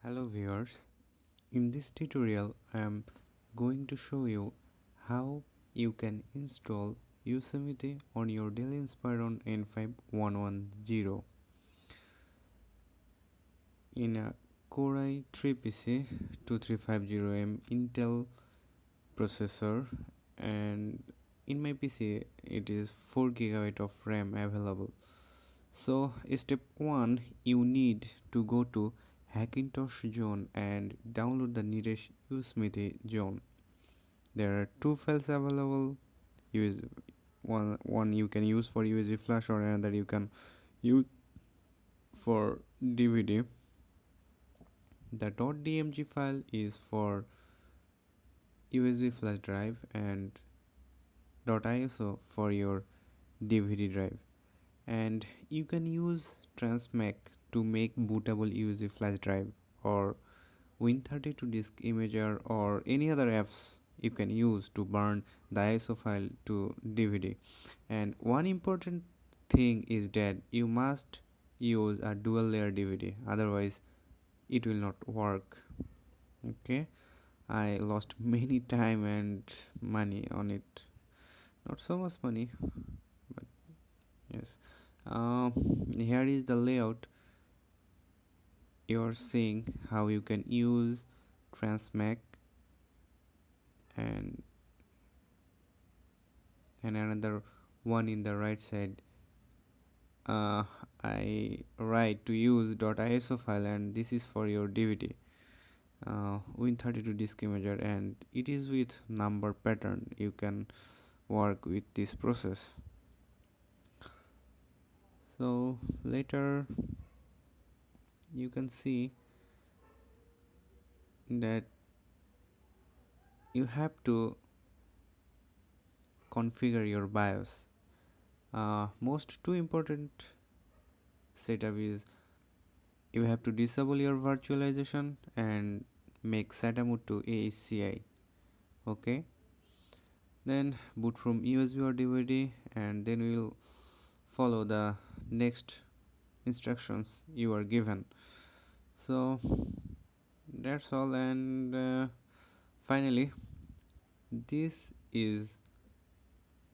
Hello viewers, in this tutorial I am going to show you how you can install Yosemite on your Dell Inspiron n5110 in a Core i3 PC 2350M Intel processor, and in my PC it is 4 GB of RAM available. So step 1, you need to go to Hackintosh zone and download the nearest Yosemite zone. There are two files available. Use one you can use for USB flash, or another you can use for DVD. The .dmg file is for USB flash drive and .iso for your DVD drive. And you can use Transmac to make bootable USB flash drive, or Win32 disk imager, or any other apps you can use to burn the ISO file to DVD. And one important thing is that you must use a dual layer DVD, otherwise it will not work. Okay, I lost many time and money on it. Not so much money, but yes. Here is the layout. You're seeing how you can use Transmac and another one in the right side. I write to use .iso file, and this is for your DVD. Win32 disk imager, and it is with number pattern. You can work with this process. So later you can see that you have to configure your BIOS. Most two important setup is you have to disable your virtualization and make SATA mode to AHCI. Okay, then boot from USB or DVD, and then we will follow the next instructions you are given. So that's all, and finally this is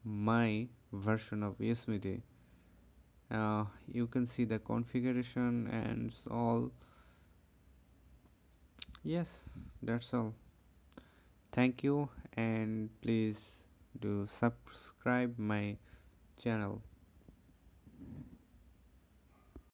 my version of Yosemite. You can see the configuration and all. Yes, that's all. Thank you, and please do subscribe my channel.